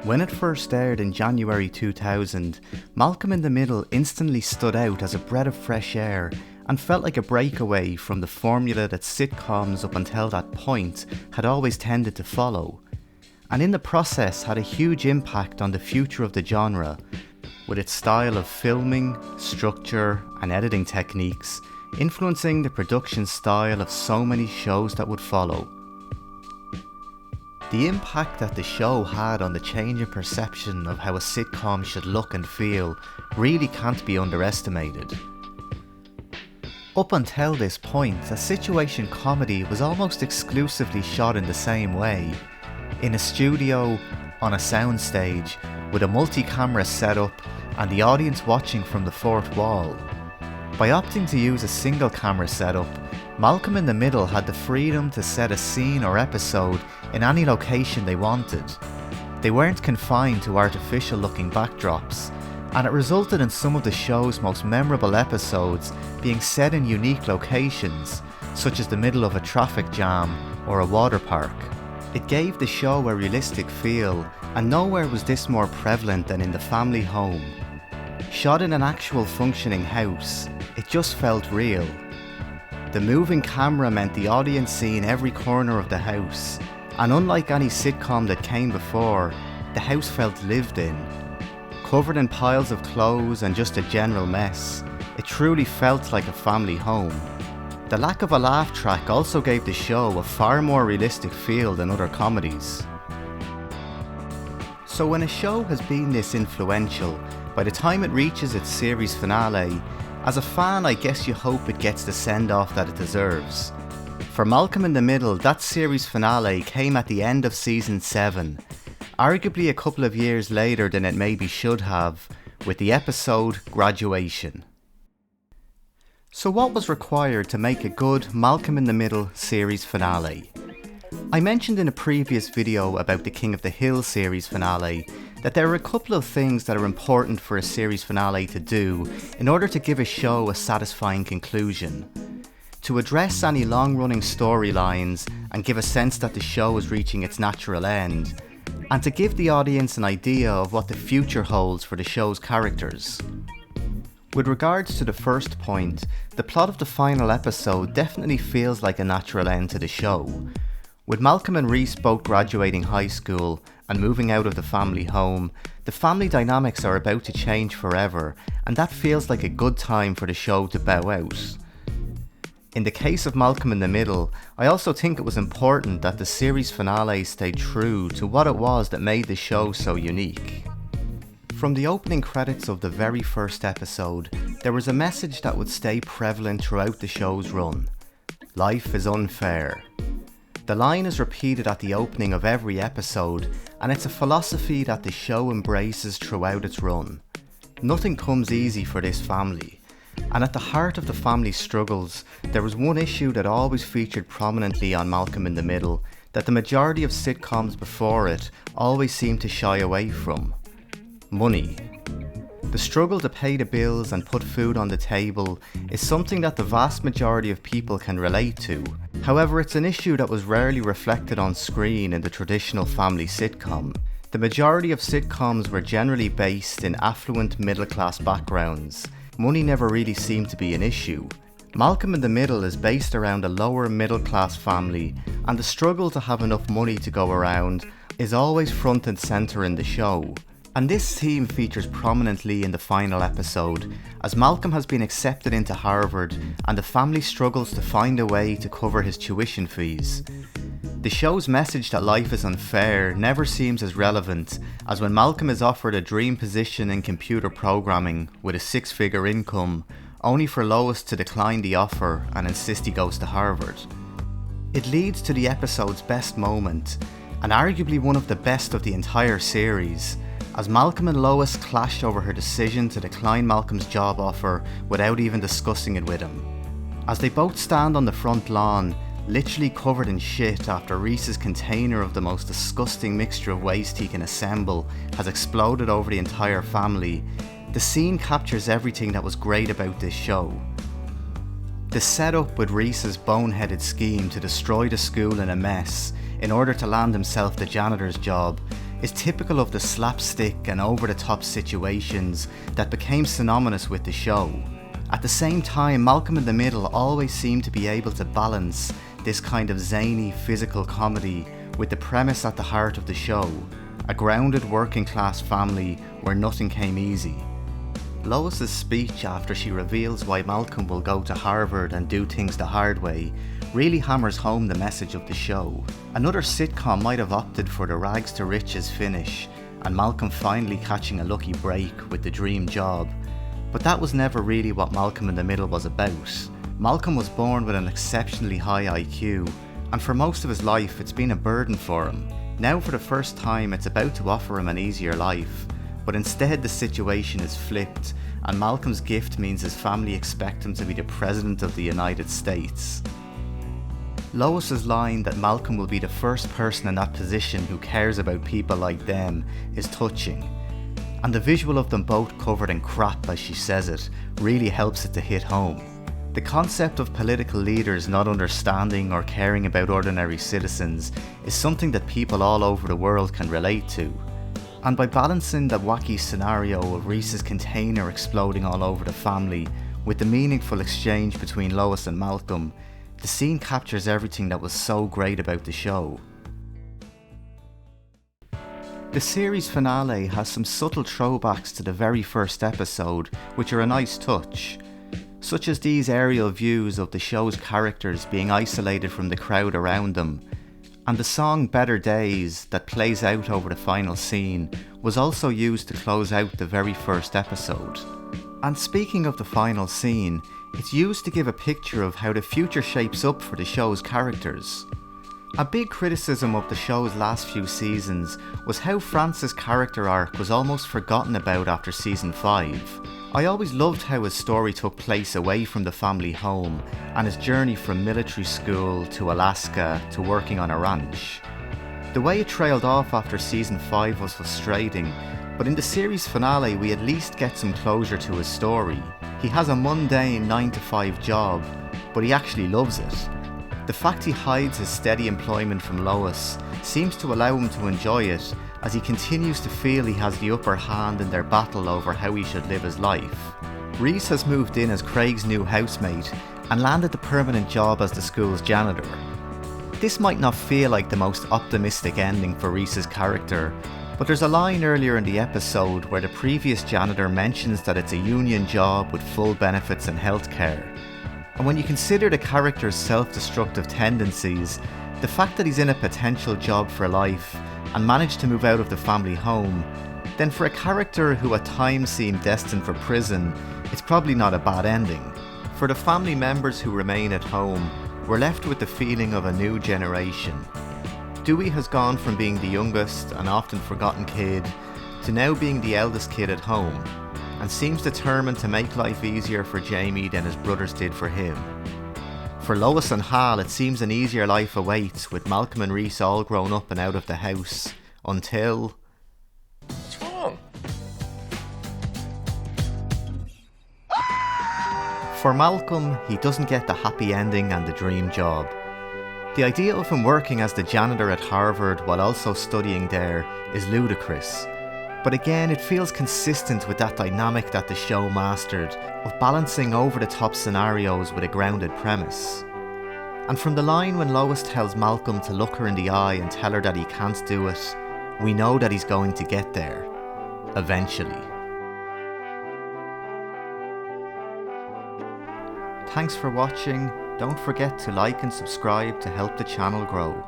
When it first aired in January 2000, Malcolm in the Middle instantly stood out as a breath of fresh air and felt like a breakaway from the formula that sitcoms up until that point had always tended to follow, and in the process had a huge impact on the future of the genre, with its style of filming, structure and editing techniques influencing the production style of so many shows that would follow. The impact that the show had on the change in perception of how a sitcom should look and feel really can't be underestimated. Up until this point, a situation comedy was almost exclusively shot in the same way, in a studio, on a soundstage, with a multi-camera setup and the audience watching from the fourth wall. By opting to use a single camera setup, Malcolm in the Middle had the freedom to set a scene or episode in any location they wanted. They weren't confined to artificial looking backdrops, and it resulted in some of the show's most memorable episodes being set in unique locations, such as the middle of a traffic jam or a water park. It gave the show a realistic feel, and nowhere was this more prevalent than in the family home. Shot in an actual functioning house, it just felt real. The moving camera meant the audience seeing every corner of the house, and unlike any sitcom that came before, the house felt lived in. Covered in piles of clothes and just a general mess, it truly felt like a family home. The lack of a laugh track also gave the show a far more realistic feel than other comedies. So when a show has been this influential, by the time it reaches its series finale, as a fan I guess you hope it gets the send-off that it deserves. For Malcolm in the Middle, that series finale came at the end of season 7, arguably a couple of years later than it maybe should have, with the episode Graduation. So what was required to make a good Malcolm in the Middle series finale? I mentioned in a previous video about the King of the Hill series finale that there are a couple of things that are important for a series finale to do in order to give a show a satisfying conclusion. To address any long-running storylines and give a sense that the show is reaching its natural end, and to give the audience an idea of what the future holds for the show's characters. With regards to the first point, the plot of the final episode definitely feels like a natural end to the show. With Malcolm and Reese both graduating high school and moving out of the family home, the family dynamics are about to change forever, and that feels like a good time for the show to bow out. In the case of Malcolm in the Middle, I also think it was important that the series finale stayed true to what it was that made the show so unique. From the opening credits of the very first episode, there was a message that would stay prevalent throughout the show's run. Life is unfair. The line is repeated at the opening of every episode, and it's a philosophy that the show embraces throughout its run. Nothing comes easy for this family, and at the heart of the family's struggles, there was one issue that always featured prominently on Malcolm in the Middle that the majority of sitcoms before it always seemed to shy away from: money. The struggle to pay the bills and put food on the table is something that the vast majority of people can relate to. However, it's an issue that was rarely reflected on screen in the traditional family sitcom. The majority of sitcoms were generally based in affluent middle-class backgrounds. Money never really seemed to be an issue. Malcolm in the Middle is based around a lower middle-class family, and the struggle to have enough money to go around is always front and centre in the show. And this theme features prominently in the final episode, as Malcolm has been accepted into Harvard and the family struggles to find a way to cover his tuition fees. The show's message that life is unfair never seems as relevant as when Malcolm is offered a dream position in computer programming with a 6-figure income, only for Lois to decline the offer and insist he goes to Harvard. It leads to the episode's best moment, and arguably one of the best of the entire series, as Malcolm and Lois clash over her decision to decline Malcolm's job offer without even discussing it with him. As they both stand on the front lawn, literally covered in shit after Reese's container of the most disgusting mixture of waste he can assemble has exploded over the entire family, the scene captures everything that was great about this show. The setup with Reese's boneheaded scheme to destroy the school in a mess in order to land himself the janitor's job is typical of the slapstick and over-the-top situations that became synonymous with the show. At the same time, Malcolm in the Middle always seemed to be able to balance this kind of zany physical comedy with the premise at the heart of the show, a grounded working class family where nothing came easy. Lois's speech after she reveals why Malcolm will go to Harvard and do things the hard way really hammers home the message of the show. Another sitcom might have opted for the rags to riches finish and Malcolm finally catching a lucky break with the dream job, but that was never really what Malcolm in the Middle was about. Malcolm was born with an exceptionally high IQ, and for most of his life it's been a burden for him. Now for the first time it's about to offer him an easier life, but instead the situation is flipped and Malcolm's gift means his family expect him to be the President of the United States. Lois's line that Malcolm will be the first person in that position who cares about people like them is touching, and the visual of them both covered in crap as she says it really helps it to hit home. The concept of political leaders not understanding or caring about ordinary citizens is something that people all over the world can relate to. And by balancing the wacky scenario of Reese's container exploding all over the family with the meaningful exchange between Lois and Malcolm, the scene captures everything that was so great about the show. The series finale has some subtle throwbacks to the very first episode, which are a nice touch, such as these aerial views of the show's characters being isolated from the crowd around them, and the song Better Days that plays out over the final scene was also used to close out the very first episode. And speaking of the final scene, it's used to give a picture of how the future shapes up for the show's characters. A big criticism of the show's last few seasons was how France's character arc was almost forgotten about after season 5. I always loved how his story took place away from the family home and his journey from military school to Alaska to working on a ranch. The way it trailed off after season 5 was frustrating, but in the series finale we at least get some closure to his story. He has a mundane 9-to-5 job, but he actually loves it. The fact he hides his steady employment from Lois seems to allow him to enjoy it, as he continues to feel he has the upper hand in their battle over how he should live his life. Reese has moved in as Craig's new housemate and landed the permanent job as the school's janitor. This might not feel like the most optimistic ending for Reese's character, but there's a line earlier in the episode where the previous janitor mentions that it's a union job with full benefits and healthcare. And when you consider the character's self-destructive tendencies, the fact that he's in a potential job for life and managed to move out of the family home, then for a character who at times seemed destined for prison, it's probably not a bad ending. For the family members who remain at home, we're left with the feeling of a new generation. Dewey has gone from being the youngest and often forgotten kid to now being the eldest kid at home, and seems determined to make life easier for Jamie than his brothers did for him. For Lois and Hal, it seems an easier life awaits, with Malcolm and Reese all grown up and out of the house, until... What's wrong? For Malcolm, he doesn't get the happy ending and the dream job. The idea of him working as the janitor at Harvard while also studying there is ludicrous. But again, it feels consistent with that dynamic that the show mastered, of balancing over-the-top scenarios with a grounded premise. And from the line when Lois tells Malcolm to look her in the eye and tell her that he can't do it, we know that he's going to get there. Eventually. Thanks for watching. Don't forget to like and subscribe to help the channel grow.